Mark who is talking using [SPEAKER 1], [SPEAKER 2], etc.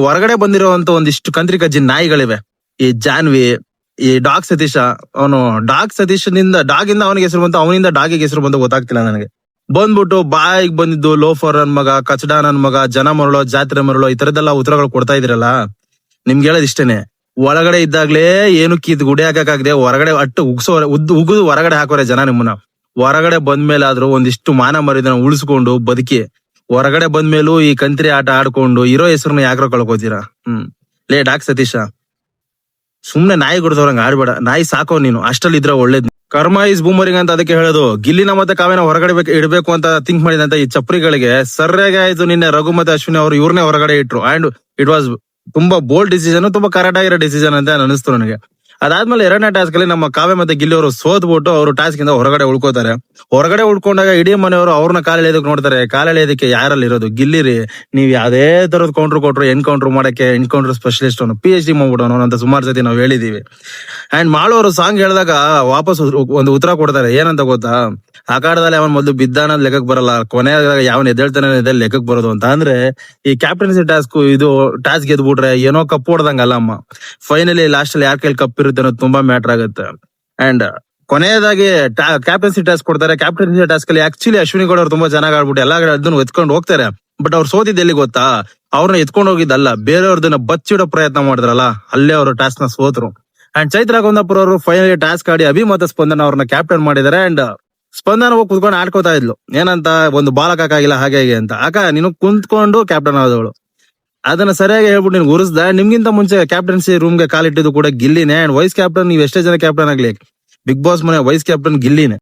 [SPEAKER 1] ಹೊರಗಡೆ ಬಂದಿರುವಂತ ಒಂದಿಷ್ಟು ಕಂತ್ರಿ ಕಜ್ಜಿ ನಾಯಿಗಳಿವೆ. ಈ ಜಾನ್ವಿ, ಈ ಡಾಗ್ ಸತೀಶ. ಅವನು ಡಾಗ್ ಸತೀಶನಿಂದ ಡಾಗ್ ಇಂದ ಅವನಿಗೆ ಹೆಸರು ಬಂತು, ಅವನಿಂದ ಡಾಗಿಗೆ ಹೆಸರು ಬಂತು ಗೊತ್ತಾಗ್ತಿಲ್ಲ ನನಗೆ. ಬಂದ್ಬಿಟ್ಟು ಬಾಯಿಗೆ ಬಂದಿದ್ದು ಲೋಫರ್ ನನ್ ಮಗ, ಕಚಡ ನನ್ ಮಗ, ಜನ ಮರಳೋ, ಜಾತ್ರೆ ಮರಳೋ, ಈ ತರದೆಲ್ಲ ಉತ್ತರಗಳು ಕೊಡ್ತಾ ಇದಿರಲ್ಲ. ನಿಮ್ಗೆ ಹೇಳೋದ್ ಇಷ್ಟೇನೆ, ಒಳಗಡೆ ಇದ್ದಾಗ್ಲೇ ಏನು ಕಿದ್ ಗುಡಿ ಹಾಕಕ್ಕಾಗದೆ ಹೊರಗಡೆ ಅಟ್ಟು ಉಗಿದು ಹೊರಗಡೆ ಹಾಕೋರೆ ಜನ ನಿಮ್ಮನ್ನ. ಹೊರಗಡೆ ಬಂದ್ಮೇಲೆ ಆದ್ರೂ ಒಂದಿಷ್ಟು ಮಾನ ಮರ್ಯಾದೆನ ಉಳಿಸ್ಕೊಂಡು ಬದುಕಿ, ಹೊರಗಡೆ ಬಂದ್ಮೇಲೂ ಈ ಕಂತ್ರಿ ಆಟ ಆಡ್ಕೊಂಡು ಇರೋ ಹೆಸರನ್ನ ಯಾಕ್ರೋ ಕಳ್ಕೊತೀರಾ? ಲೇ ಡಾಕ್ ಸತೀಶ, ಸುಮ್ನೆ ನಾಯಿ ಗುಡ್ದವ್ರಂಗ ಆಡ್ಬೇಡ. ನಾಯಿ ಸಾಕೋ ನೀನು, ಅಷ್ಟಲ್ಲಿ ಇದ್ರೆ ಒಳ್ಳೇದ್. ಕರ್ಮ ಇಸ್ ಬೂಮರಿಂಗ್ ಅಂತ ಅದಕ್ಕೆ ಹೇಳೋದು. ಗಿಲ್ಲಿನ ಮತ್ತೆ ಕಾವ್ಯನ ಹೊರಗಡೆ ಇಡ್ಬೇಕು ಅಂತ ಥಿಂಕ್ ಮಾಡಿದಂತ ಈ ಚಪ್ರಿಗಳಿಗೆ ಸರ್ಯಾಗಿ ಆಯ್ತು. ನಿನ್ನೆ ರಘು ಮತ್ತೆ ಅಶ್ವಿನಿ ಅವರು ಇವ್ರನ್ನೇ ಹೊರಗಡೆ ಇಟ್ರು. ಅಂಡ್ ಇಟ್ ವಾಸ್ ತುಂಬಾ ಬೋಲ್ಡ್ ಡಿಸಿಷನ್, ತುಂಬಾ ಕರೆಕ್ಟ್ ಆಗಿರೋ ಡಿಸಿಷನ್ ಅಂತ ಅನಿಸ್ತು ನನಗೆ. ಅದಾದ್ಮೇಲೆ ಎರಡನೇ ಟಾಸ್ಕ್ ಅಲ್ಲಿ ನಮ್ಮ ಕಾವ್ಯ ಮತ್ತೆ ಗಿಲ್ಲಿ ಅವರು ಸೋತ್ಬಿಟ್ಟು ಅವರು ಟಾಸ್ಕ್ ಇಂದ ಹೊರಗಡೆ ಉಳ್ಕೋತಾರೆ. ಹೊರಗಡೆ ಉಳ್ಕೊಂಡಾಗ ಇಡೀ ಮನೆಯವರು ಅವ್ರನ್ನ ಕಾಲೆಳೆಯೋದಕ್ಕೆ ನೋಡ್ತಾರೆ. ಕಾಲೆಳೆಯೋದಕ್ಕೆ ಯಾರಲ್ಲಿ ಇರೋದು? ಗಿಲ್ಲಿರಿ. ನೀವ್ ಯಾವ್ದೇ ತರದ್ ಕೌಂಟರ್ ಕೊಟ್ರು ಎನ್ಕೌಂಟರ್ ಮಾಡಕ್ಕೆ ಎನ್ಕೌಂಟರ್ ಸ್ಪೆಷಲಿಸ್ಟ್ ಅವನು, PhD ಮಾಡ್ಬಿಡೋನು ಅಂತ ಸುಮಾರು ಸತಿ ನಾವು ಹೇಳಿದೀವಿ. ಅಂಡ್ ಮಾಡೋರು ಸಾಂಗ್ ಹೇಳಿದಾಗ ವಾಪಸ್ ಒಂದು ಉತ್ತರ ಕೊಡ್ತಾರೆ. ಏನಂತ ಗೊತ್ತಾ? ಆಕಾಡದಲ್ಲಿ ಅವನ್ ಮೊದಲು ಬಿದ್ದಾನ ಲೆಕ್ಕಕ್ ಬರಲ್ಲ, ಕೊನೆಯಾಗ ಯಾವನ್ ಎದ್ದೇಳ್ತಾನೆ ಲೆಕ್ಕಕ್ ಬರೋದು ಅಂತ. ಅಂದ್ರೆ ಈ ಕ್ಯಾಪ್ಟನ್ಸಿ ಟಾಸ್ಕ್, ಇದು ಟಾಸ್ಕ್ ಗೆದ್ಬಿಟ್ರೆ ಏನೋ ಕಪ್ ಹೊಡ್ದಂಗಲ್ಲ ಅಮ್ಮ. ಫೈನಲಿ ಲಾಸ್ಟ್ ಅಲ್ಲಿ ಯಾರ ಕೈಲಿ ಕಪ್ ಇರುತ್ತೆ ಅನ್ನೋದು ತುಂಬಾ ಮ್ಯಾಟರ್ ಆಗುತ್ತೆ. ಅಂಡ್ ಕೊನೆಯದಾಗಿ ಕ್ಯಾಪ್ಟನ್ಸಿ ಟಾಸ್ಕ್ ಕೊಡ್ತಾರೆ. ಕ್ಯಾಪ್ಟನ್ಸಿ ಟಾಸ್ಕ್ ಅಲ್ಲಿ ಆಕ್ಚುಲಿ ಅಶ್ವಿನಿ ಗೌಡ ಅವ್ರು ತುಂಬಾ ಚೆನ್ನಾಗಿ ಆಡ್ಬಿಟ್ಟು ಎಲ್ಲಾ ಅದನ್ನು ಎತ್ಕೊಂಡು ಹೋಗ್ತಾರೆ. ಬಟ್ ಅವ್ರು ಸೋತಿದ್ದು ಎಲ್ಲಿ ಗೊತ್ತಾ? ಅವ್ರನ್ನ ಎತ್ಕೊಂಡು ಹೋಗಿದ್ದಲ್ಲ, ಬೇರೆಯವ್ರದನ್ನ ಬಚ್ಚಿಡೋ ಪ್ರಯತ್ನ ಮಾಡಿದ್ರಲ್ಲ, ಅಲ್ಲೇ ಅವರು ಟಾಸ್ಕ್ ನ ಸೋತ್ರು. ಅಂಡ್ ಚೈತ್ರ ಕುಂದಾಪುರ ಅವರು ಫೈನಲಿ ಟಾಸ್ಕ್ ಆಡಿ ಅಭಿ ಮತ್ತೆ ಸ್ಪಂದನ ಅವ್ರನ್ನ ಕ್ಯಾಪ್ಟನ್ ಮಾಡಿದ್ದಾರೆ. ಅಂಡ್ ಸ್ಪಂದನ ಹೋಗಿ ಕುತ್ಕೊಂಡು ಆಡ್ಕೋತಾ ಇದ್ಲು. ಏನಂತ, ಒಂದು ಬಾಲ್ ಹಾಕಾಗಿಲ್ಲ ಹಾಗೆ ಹೀಗೆ ಅಂತ. ನೀನು ಕುಂತ್ಕೊಂಡು ಕ್ಯಾಪ್ಟನ್ ಆದವಳು. ಅದನ್ನ ಸರಿಯಾಗಿ ಹೇಳ್ಬಿಟ್ಟು ನೀನು ಉರಿಸ್ದ. ನಿಮ್ಗಿಂತ ಮುಂಚೆ ಕ್ಯಾಪ್ಟನ್ಸಿ ರೂಮ್ಗೆ ಕಾಲಿಟ್ಟಿದ್ದು ಕೂಡ ಗಿಲ್ಲಿನೇ. ಅಂಡ್ ವೈಸ್ ಕ್ಯಾಪ್ಟನ್, ನೀವು ಎಷ್ಟೇ ಜನ ಕ್ಯಾಪ್ಟನ್ ಆಗ್ಲಿ, ಬಿಗ್ ಬಾಸ್ ಮನೆ ವೈಸ್ ಕ್ಯಾಪ್ಟನ್ ಗಿಲ್ಲಿನೇ.